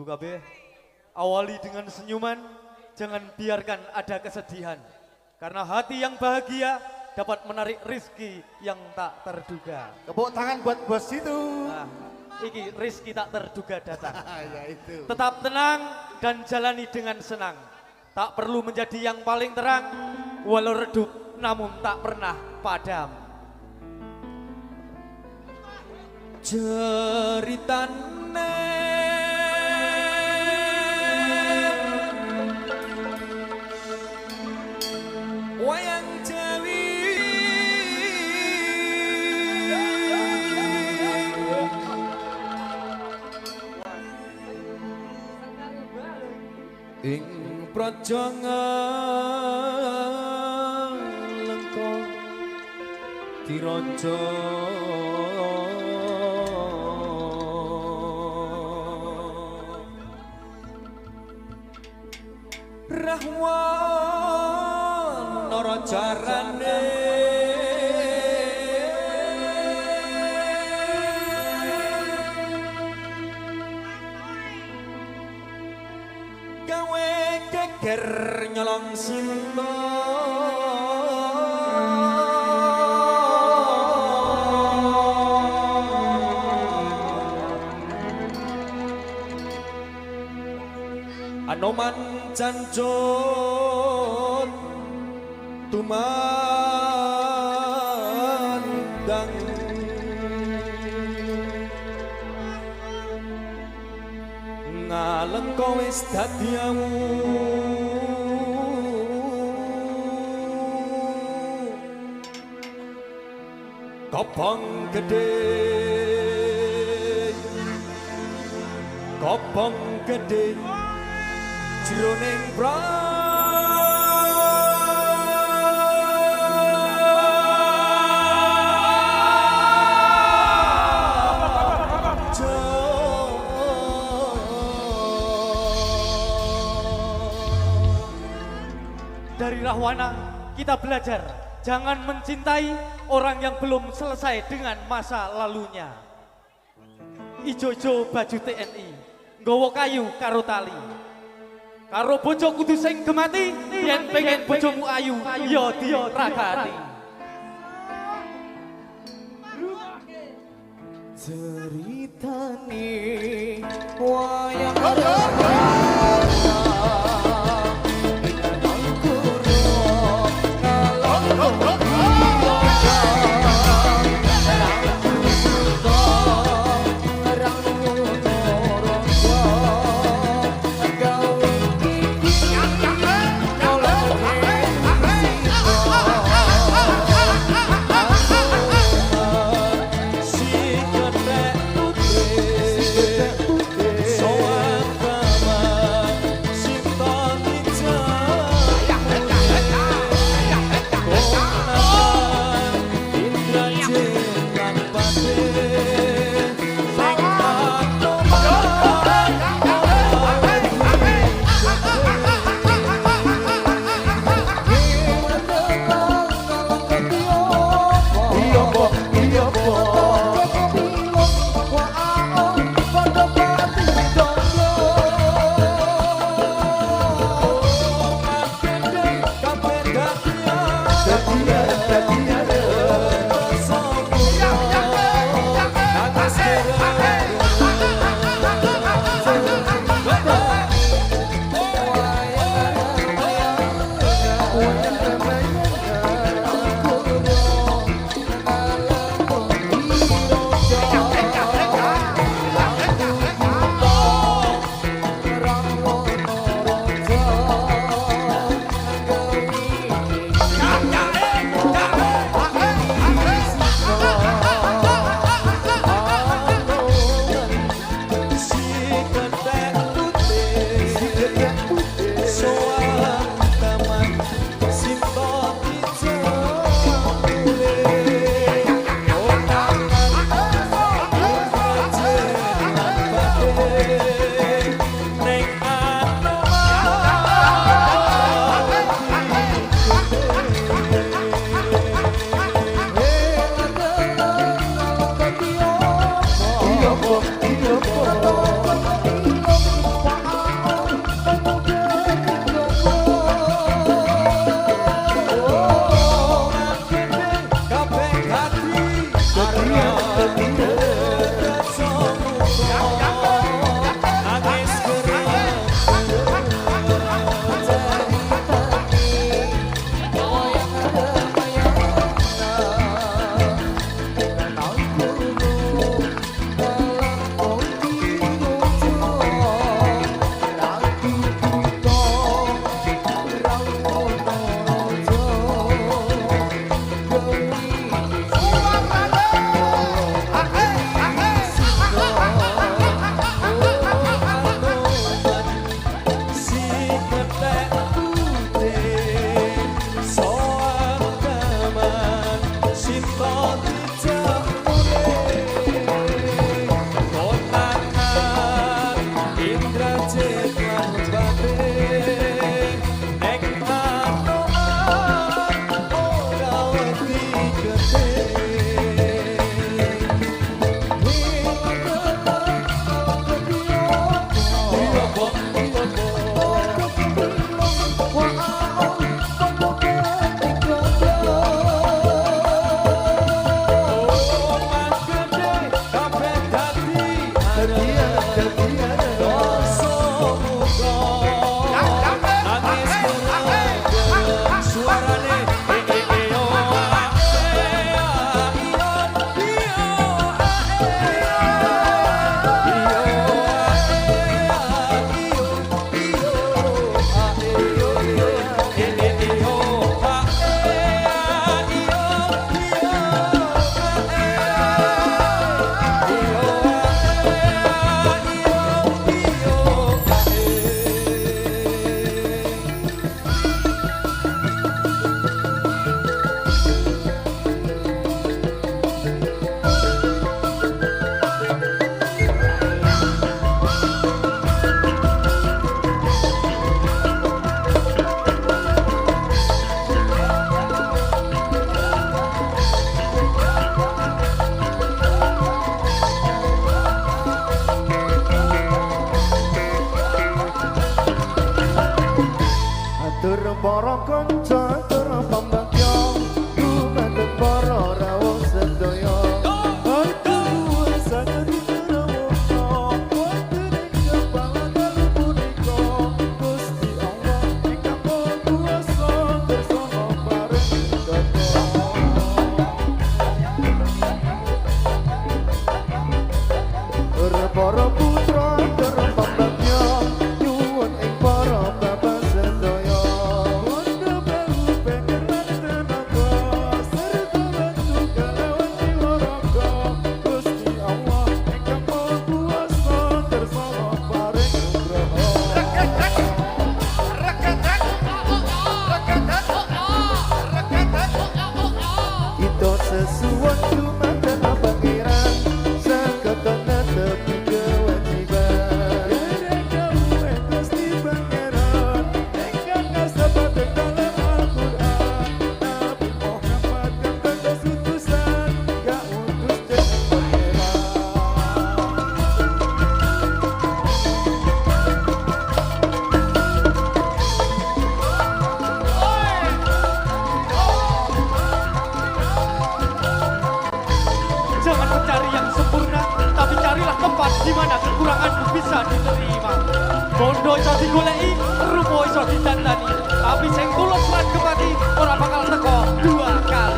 kabeh. Awali dengan senyuman, jangan biarkan ada kesedihan. Karena hati yang bahagia dapat menarik rizki yang tak terduga. Tepuk tangan buat bos itu. Nah, iki rizki tak terduga datang. Ya itu. Tetap tenang dan jalani dengan senang. Tak perlu menjadi yang paling terang, walau redup namun tak pernah padam. Ceritane wayang Jawi ing praja Lengkong Kiraja Rahwana rajarane gawe geger nyolong sinta Anoman janjut tumandang ngalengka wis dadi awu kopong gede jroning Dari Rahwana kita belajar jangan mencintai orang yang belum selesai dengan masa lalunya. Ijo-ijo baju TNI, nggawa kayu karo tali. Karo bojo kudu sing gemati, yen pengen bojomu ayu, ya diragati. Ceritane wayang Atur para kanca atur pambagya dumateng para rawuh sedaya atur saged rawuhna wonten ing kepalakan punika Gusti Allah ingkang Maha Kuwasa bersama paring tata para putra atur pambagya nyuwun ing para bapak sedaya kita sesuatu makan pangeran saketana tepi kewajiban kamu Gusti pangeran engkang kasebat dalam Al-Qur'an Nabi Muhammad kang kesutusan gak utus dening pangeran Jangan mencari yang sempurna, tapi carilah tempat di mana kekuranganmu bisa diterima. Bondo iso digoleki, rupo iso ditandani, tapi sing tulus lan kepati ora bakal teko dua kali.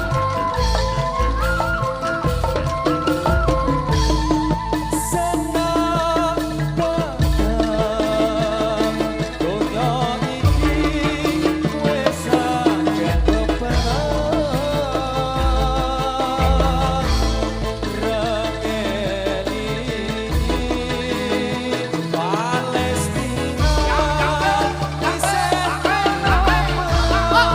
Oh,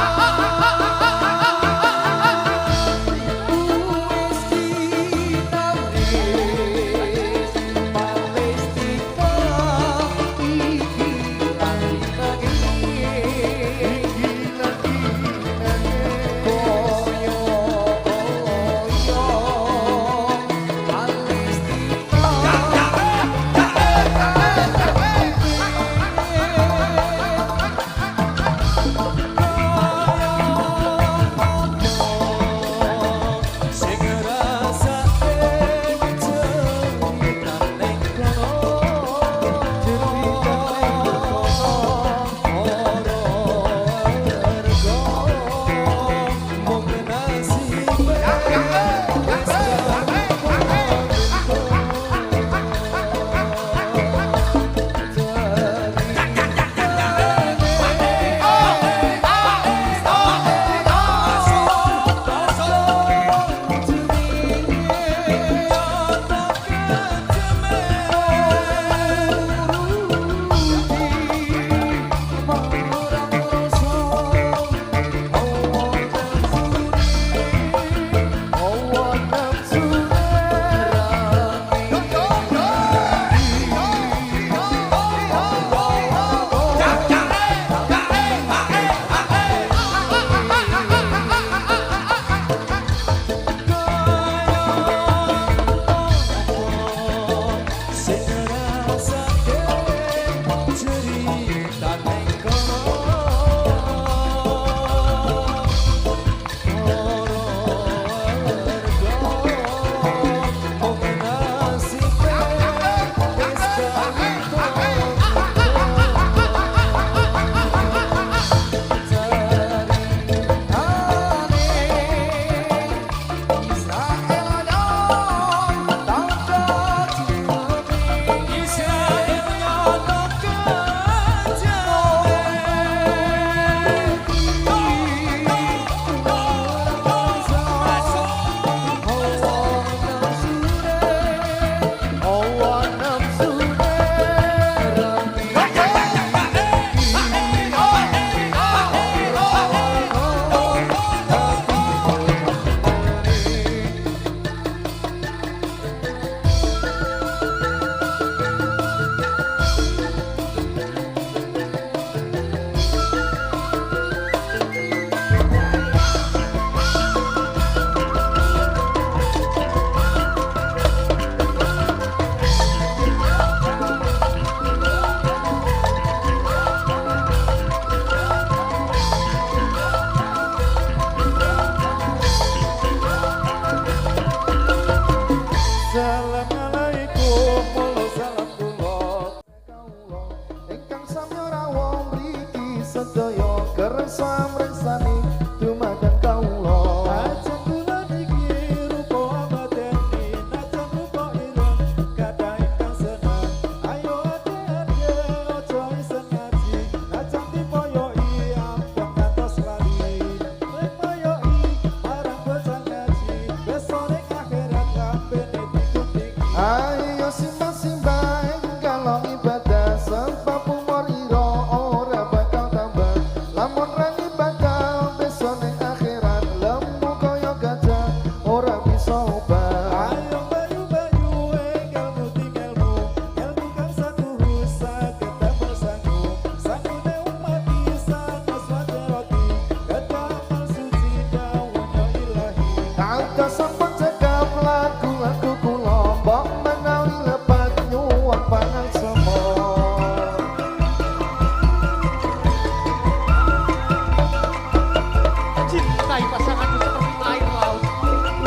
Cintai pasanganmu seperti air laut.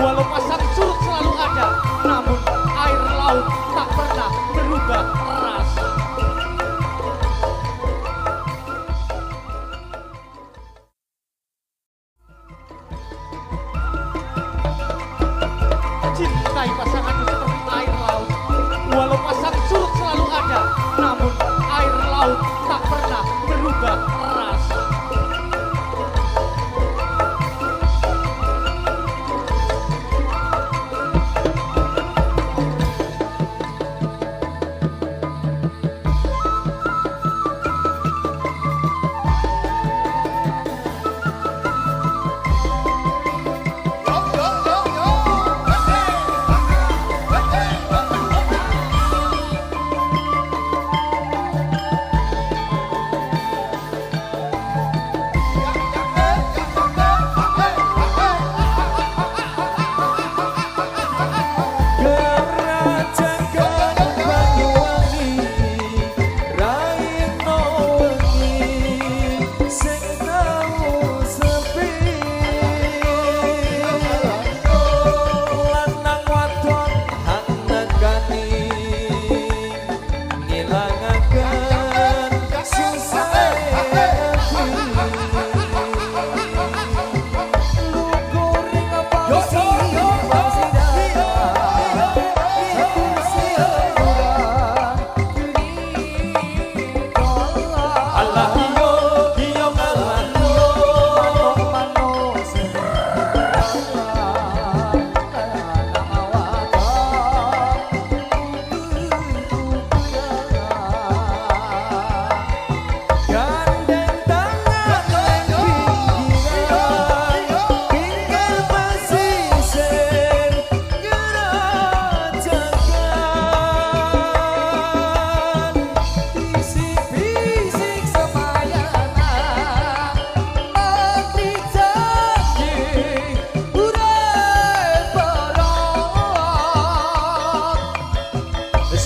Walau pasang surut selalu ada, namun air laut tak pernah berubah rasa. Cintai pasanganmu seperti air laut. Walau pasang surut selalu ada, namun air laut tak pernah berubah rasa.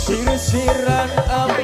Sirsiran api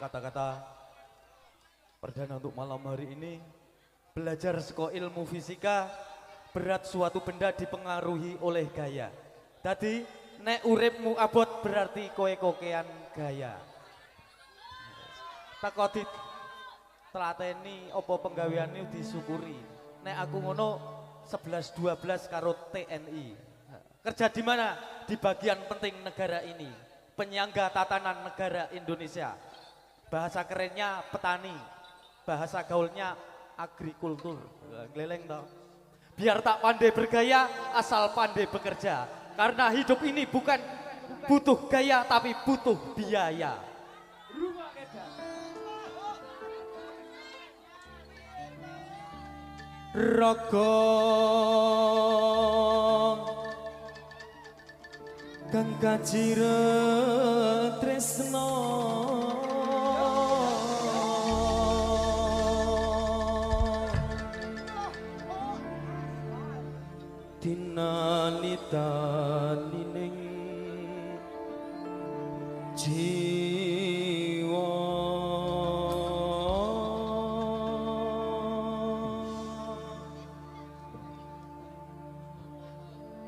kata-kata perdana untuk malam hari ini. Belajar saka ilmu fisika, berat suatu benda dipengaruhi oleh gaya. Tadi nek uripmu abot berarti kowe kokean gaya. Takoti telateni apa penggaweane disyukuri. Nek aku ngono 11-12 karo TNI. Kerja di mana? Di bagian penting negara ini. Penyangga tatanan negara Indonesia. Bahasa kerennya petani. Bahasa gaulnya agrikultur. Geleng toh. Biar tak pandai bergaya, asal pandai bekerja. Karena hidup ini bukan butuh gaya, tapi butuh biaya. Raga kang kajire tresno dinalitanining jiwa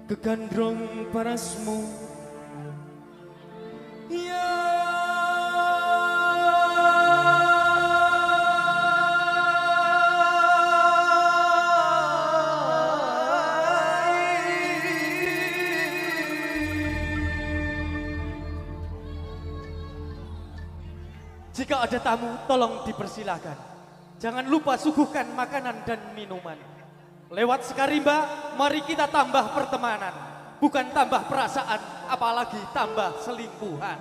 kegandrong parasmu ya jika ada tamu tolong dipersilakan, jangan lupa suguhkan makanan dan minuman. Lewat Sekarimba, mari kita tambah pertemanan. Bukan tambah perasaan, apalagi tambah selingkuhan.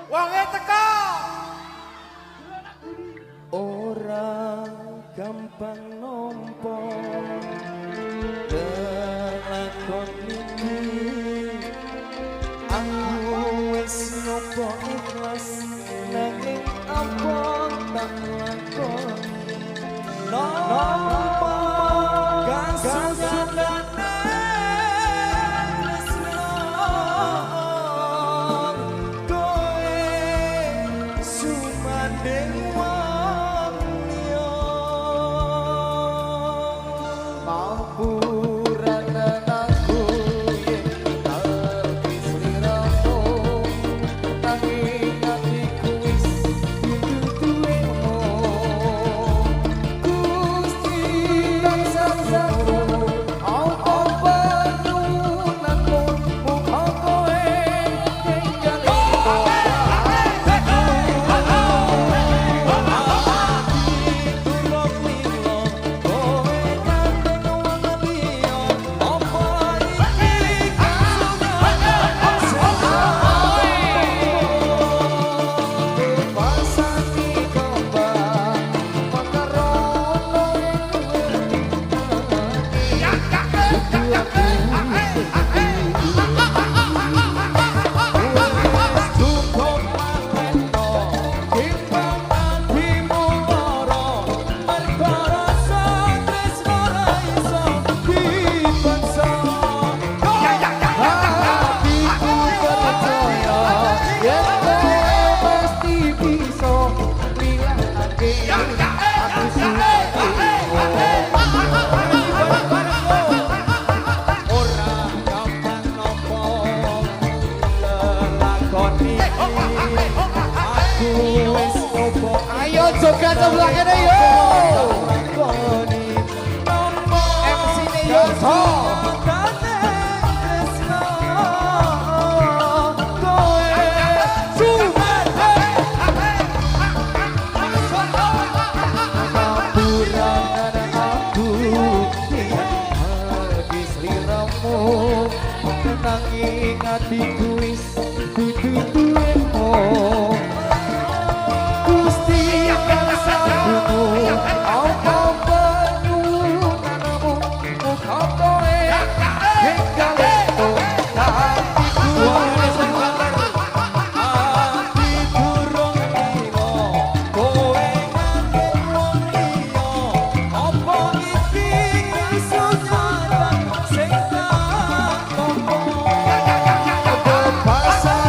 Wonge teko. Orang gampang nompo lakon iki. Aku wis nompo ikhlas nanging apa tak lakoni. Nompo kasudane tresno kowe sumanding wong liya mampuranen aku yen ngerti sliramu nanging atiku wis duduhemu Gusti tansah apa penyunanmu muga kowe tinggali ayo joget sebelah kene yo MC ne yo nanging atiku wis duduhemu Gusti tansah apa penyunanmu muga kowe tinggali ati durung liya kowe nganti wong liya apa iki kasunyatan sing tak tompo basa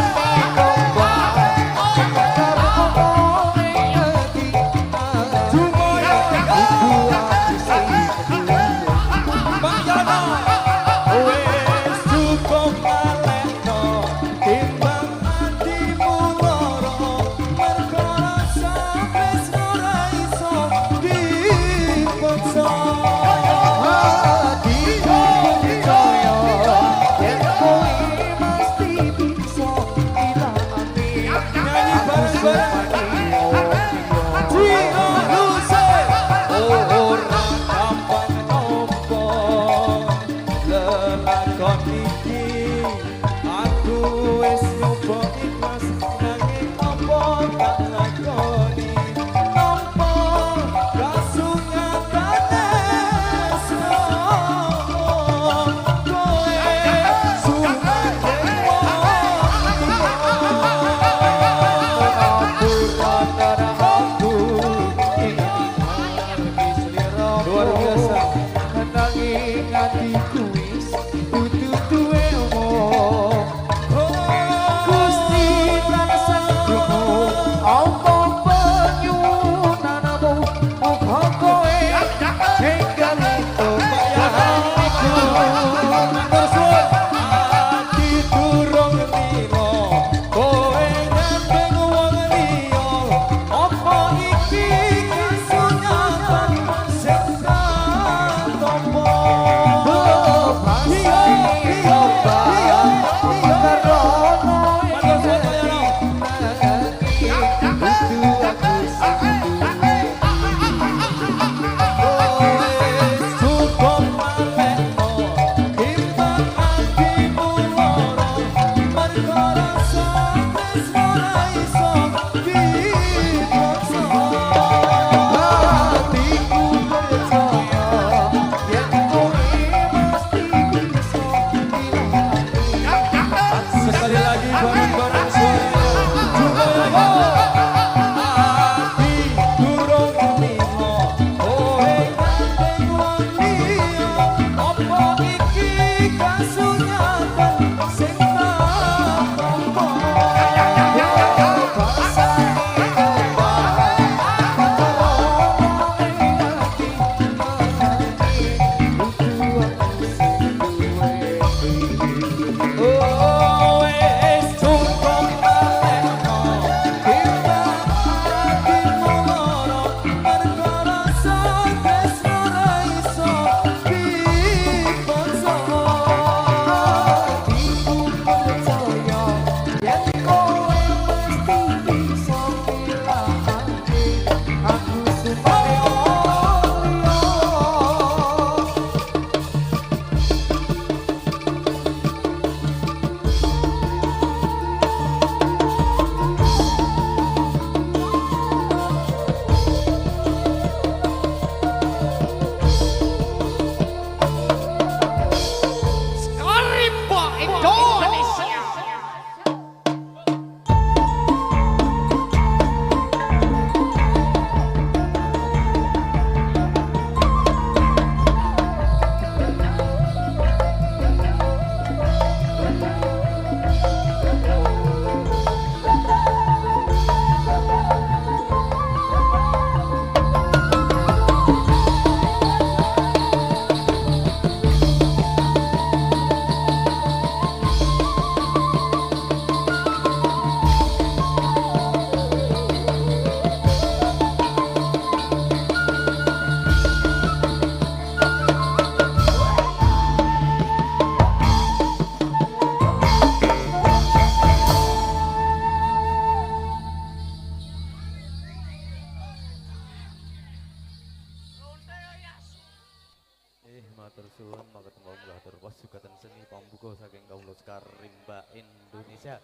bangsa Indonesia.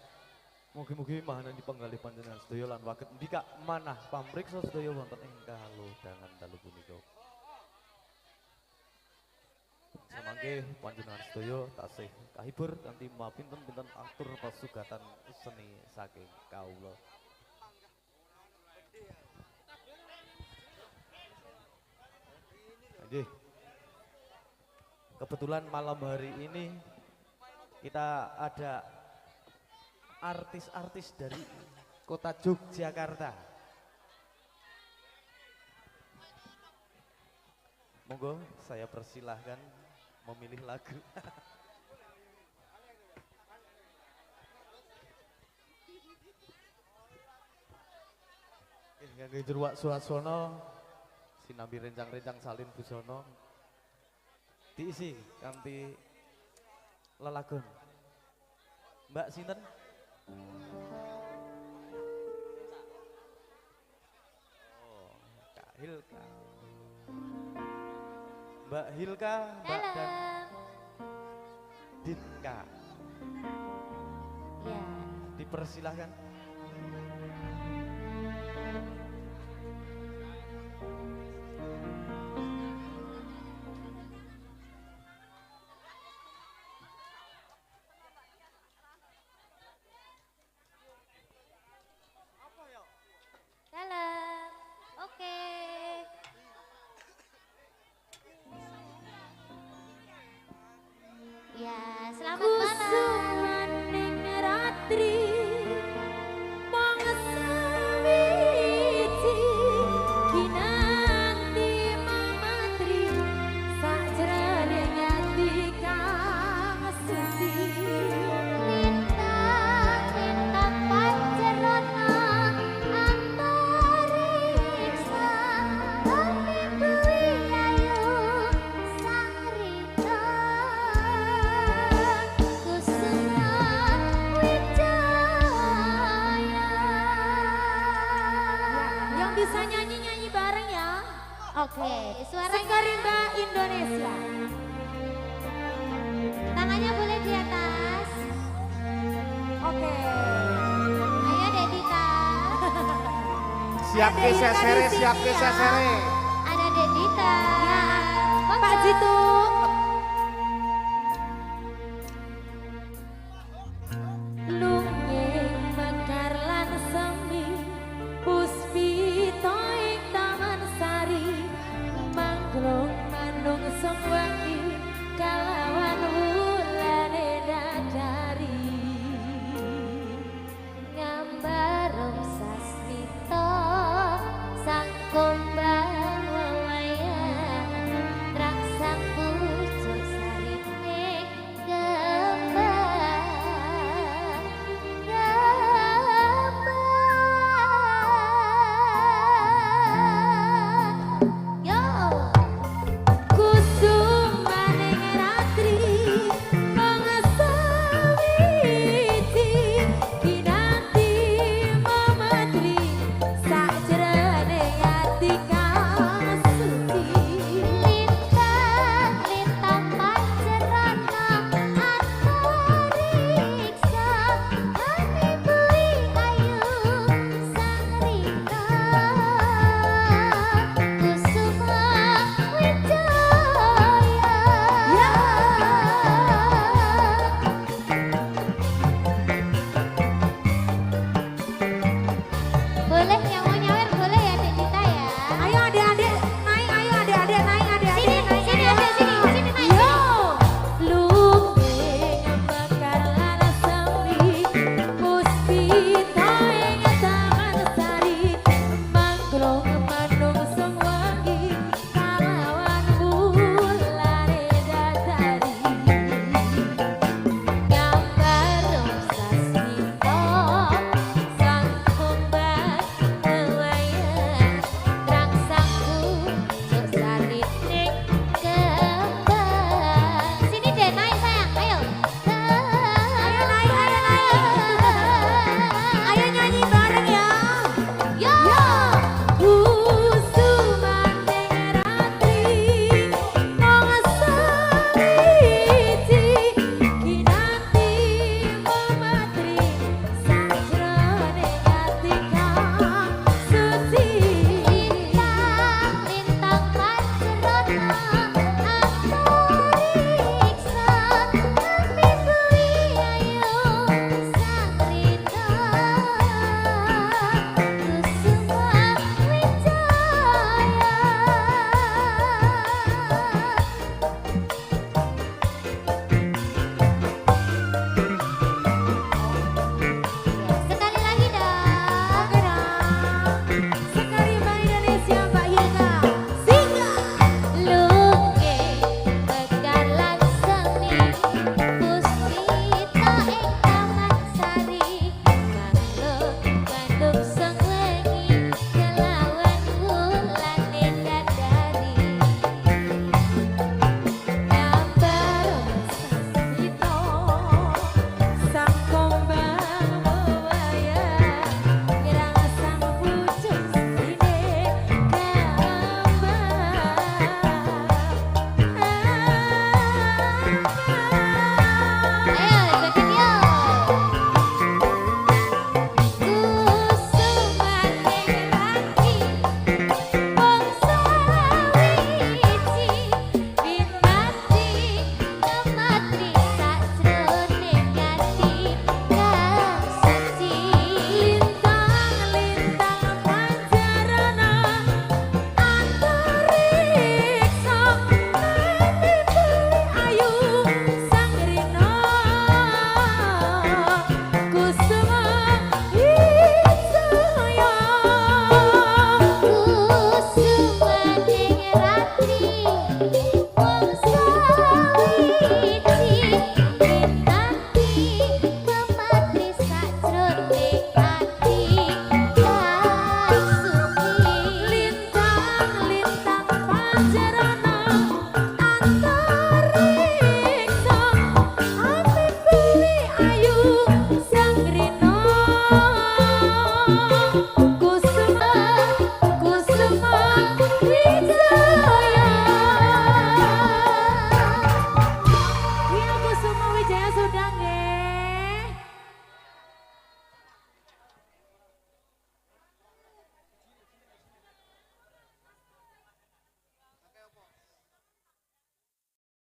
Mugi-mugi mahanan dipenggalih panjenengan sedaya lan waget ndika manah pamriksa sedaya wonten ing kalodhangan dalu punika. Samangke panjenengan sedaya tasih kahibur kanthi mapinten-pinten atur pasugatan seni saking kawula. Nggih. Kebetulan malam hari ini kita ada artis-artis dari kota Yogyakarta. Monggo saya persilahkan memilih lagu. Ngangge jeruak suasana sinambi rencang-rencang salin busana diisi kanthi lelagon. Mbak sinten? Oh, Kak Hilka. Mbak Hilka, Mbak dan Dinka. Ya. Dipersilahkan. Dalam. Oke. Ya, selamat malam. Ning ratri mong sawiji kinanti mamatri sajroning ati kang suci. Lintang-lintang pancerana antariksa pemimpin ayu sang rita kusuman wijaya. Yang bisa nyanyi-nyanyi bareng ya. Oke, suara Sengkarimba Indonesia. tangannya boleh di atas. Oke. Ayo Dedita. Siap ke sesere, siap ke sesere. Ada Dedita. Ya, Pak Jitu.